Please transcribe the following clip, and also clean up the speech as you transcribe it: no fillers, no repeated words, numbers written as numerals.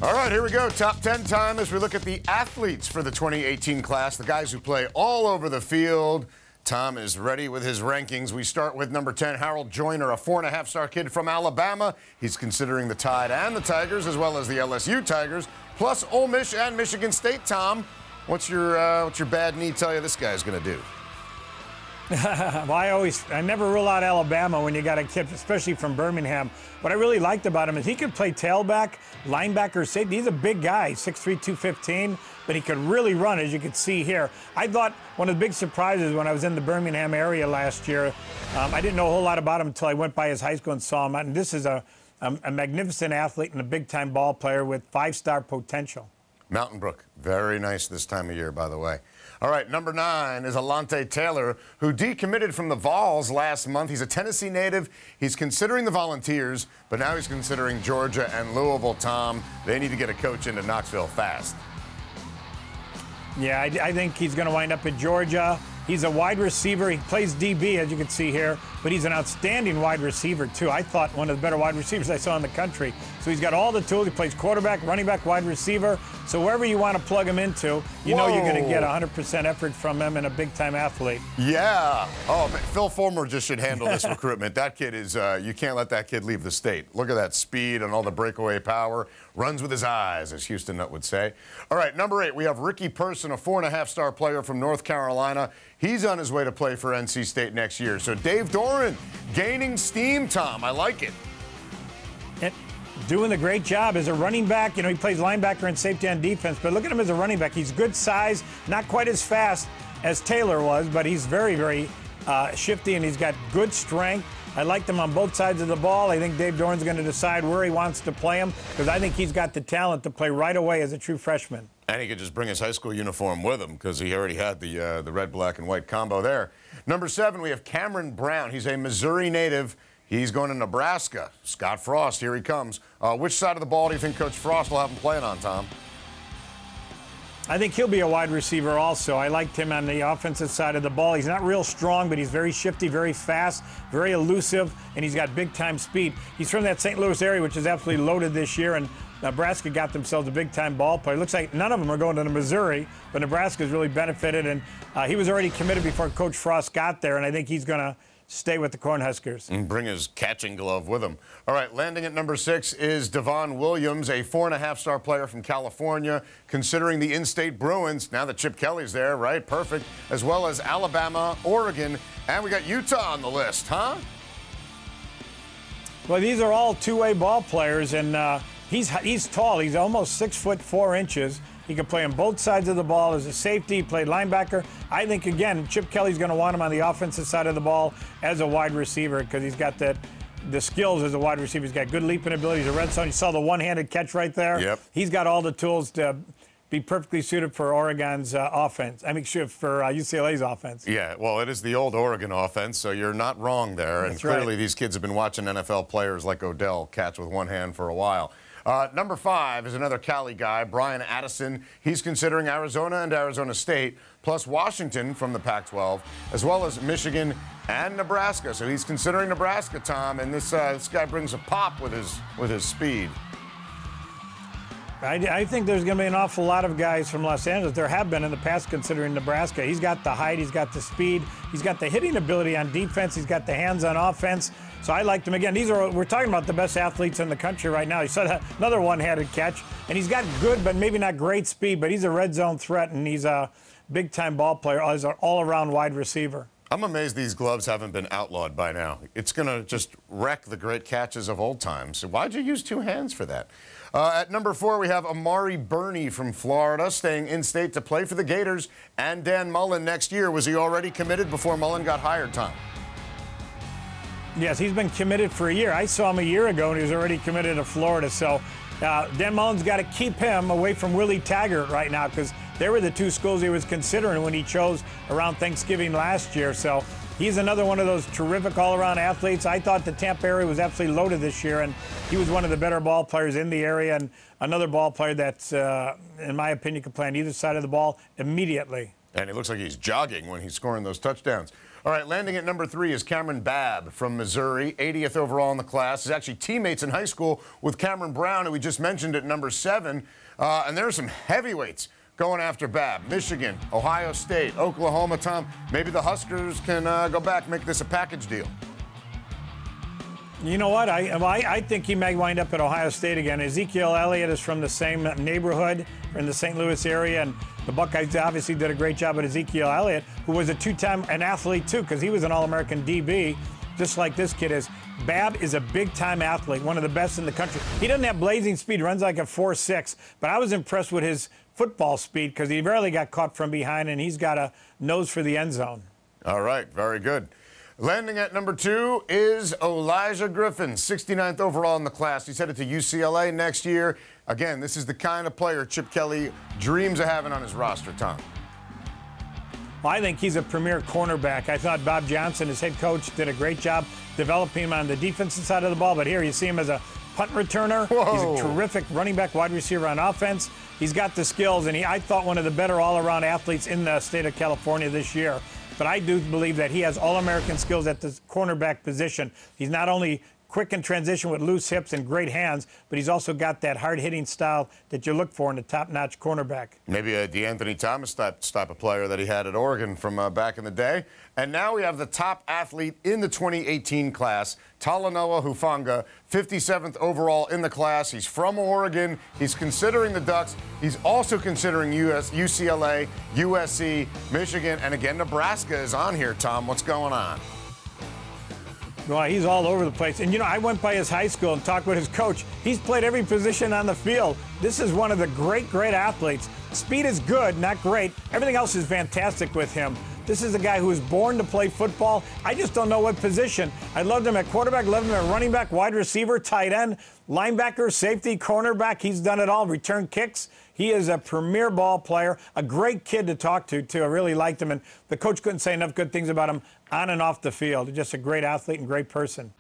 All right, here we go. Top 10 time as we look at the athletes for the 2018 class, the guys who play all over the field. Tom is ready with his rankings. We start with number 10, Harold Joyner, a 4.5-star kid from Alabama. He's considering the Tide and the Tigers, as well as the LSU Tigers, plus Ole Miss and Michigan State. Tom, what's your bad knee tell you this guy's going to do? Well, I never rule out Alabama when you got a kid, especially from Birmingham. What I really liked about him is he could play tailback, linebacker, safety. He's a big guy, 6'3", 215, but he could really run, as you can see here. I thought one of the big surprises when I was in the Birmingham area last year, I didn't know a whole lot about him until I went by his high school and saw him. And this is a magnificent athlete and a big-time ball player with 5-star potential. Mountain Brook, very nice this time of year, by the way. All right, number 9 is Allante Taylor, who decommitted from the Vols last month. He's a Tennessee native. He's considering the Volunteers, but now he's considering Georgia and Louisville. Tom, they need to get a coach into Knoxville fast. Yeah, I think he's going to wind up at Georgia. He's a wide receiver. He plays DB, as you can see here, but he's an outstanding wide receiver, too. I thought one of the better wide receivers I saw in the country. So he's got all the tools. He plays quarterback, running back, wide receiver. So wherever you want to plug him into, you know you're going to get 100% effort from him and a big-time athlete. Yeah. Oh, man, Phil Fulmer just should handle this recruitment. That kid is, you can't let that kid leave the state. Look at that speed and all the breakaway power. Runs with his eyes, as Houston Nutt would say. All right, number 8, we have Ricky Person, a 4.5-star player from North Carolina. He's on his way to play for NC State next year. So Dave Doran gaining steam, Tom. I like it. And doing a great job as a running back. You know, he plays linebacker and safety on defense, but look at him as a running back. He's good size, not quite as fast as Taylor was, but he's very, very shifty, and he's got good strength. I liked him on both sides of the ball. I think Dave Doran's going to decide where he wants to play him because I think he's got the talent to play right away as a true freshman. And he could just bring his high school uniform with him because he already had the red, black, and white combo there. Number 7, we have Cameron Brown. He's a Missouri native. He's going to Nebraska. Scott Frost, here he comes. Which side of the ball do you think Coach Frost will have him playing on, Tom? I think he'll be a wide receiver also. I liked him on the offensive side of the ball. He's not real strong, but he's very shifty, very fast, very elusive, and he's got big-time speed. He's from that St. Louis area, which is absolutely loaded this year, and Nebraska got themselves a big-time ball player. Looks like none of them are going to Missouri, but Nebraska's really benefited, and he was already committed before Coach Frost got there, and I think he's going to stay with the Cornhuskers. And bring his catching glove with him. All right, landing at number 6 is Devon Williams, a 4.5-star player from California, considering the in-state Bruins. Now that Chip Kelly's there, right? Perfect. As well as Alabama, Oregon, and we got Utah on the list, huh? Well, these are all two-way ball players, and he's tall. He's almost 6'4". He can play on both sides of the ball as a safety, played linebacker. I think, again, Chip Kelly's going to want him on the offensive side of the ball as a wide receiver because he's got the skills as a wide receiver. He's got good leaping ability. He's a red zone. You saw the one-handed catch right there. Yep. He's got all the tools to be perfectly suited for Oregon's offense. I mean, for UCLA's offense. Yeah, well, it is the old Oregon offense, so you're not wrong there. That's and clearly right. These kids have been watching NFL players like Odell catch with one hand for a while. Number 5 is another Cali guy, Brian Addison. He's considering Arizona and Arizona State, plus Washington from the Pac-12, as well as Michigan and Nebraska. So he's considering Nebraska, Tom, and this guy brings a pop with his speed. I think there's going to be an awful lot of guys from Los Angeles. There have been in the past considering Nebraska. He's got the height, he's got the speed, he's got the hitting ability on defense, he's got the hands on offense. So I liked him. Again, we're talking about the best athletes in the country right now. He saw another one-handed catch, and he's got good but maybe not great speed, but he's a red zone threat, and he's a big-time ball player. He's an all-around wide receiver. I'm amazed these gloves haven't been outlawed by now. It's going to just wreck the great catches of old times. So why'd you use 2 hands for that? At number 4, we have Amare Bernie from Florida, staying in-state to play for the Gators and Dan Mullen next year. Was he already committed before Mullen got hired, Tom? Yes, he's been committed for a year. I saw him a year ago, and he was already committed to Florida. So Dan Mullen's got to keep him away from Willie Taggart right now because they were the 2 schools he was considering when he chose around Thanksgiving last year. So he's another one of those terrific all-around athletes. I thought the Tampa area was absolutely loaded this year, and he was one of the better ball players in the area and another ball player that's, in my opinion, can play on either side of the ball immediately. And it looks like he's jogging when he's scoring those touchdowns. All right, landing at number 3 is Cameron Babb from Missouri, 80th overall in the class. He's actually teammates in high school with Cameron Brown, who we just mentioned at number 7. And there are some heavyweights going after Babb. Michigan, Ohio State, Oklahoma. Tom, maybe the Huskers can go back, make this a package deal. You know what? I think he may wind up at Ohio State again. Ezekiel Elliott is from the same neighborhood, in the St. Louis area, and the Buckeyes obviously did a great job at Ezekiel Elliott, who was a 2-time an athlete too, because he was an All-American DB, just like this kid is. Babb is a big-time athlete, one of the best in the country. He doesn't have blazing speed, runs like a 4.6, but I was impressed with his football speed because he rarely got caught from behind, and he's got a nose for the end zone. All right, very good. Landing at number 2 is Elijah Griffin, 69th overall in the class. He's headed to UCLA next year. Again, this is the kind of player Chip Kelly dreams of having on his roster, Tom. Well, I think he's a premier cornerback. I thought Bob Johnson, his head coach, did a great job developing him on the defensive side of the ball, but here you see him as a punt returner. Whoa. He's a terrific running back, wide receiver on offense. He's got the skills, and I thought one of the better all-around athletes in the state of California this year. But I do believe that he has all-American skills at the cornerback position. He's not only quick in transition with loose hips and great hands, but he's also got that hard-hitting style that you look for in a top-notch cornerback. Maybe a DeAnthony Thomas type of player that he had at Oregon from back in the day. And now we have the top athlete in the 2018 class, Talanoa Hufanga, 57th overall in the class. He's from Oregon. He's considering the Ducks. He's also considering UCLA, USC, Michigan, and again, Nebraska is on here, Tom. What's going on? Well, he's all over the place. And, you know, I went by his high school and talked with his coach. He's played every position on the field. This is one of the great athletes. Speed is good, not great. Everything else is fantastic with him. This is a guy who was born to play football. I just don't know what position. I loved him at quarterback, loved him at running back, wide receiver, tight end, linebacker, safety, cornerback. He's done it all, return kicks. He is a premier ball player, a great kid to talk to, too. I really liked him, and the coach couldn't say enough good things about him on and off the field. Just a great athlete and great person.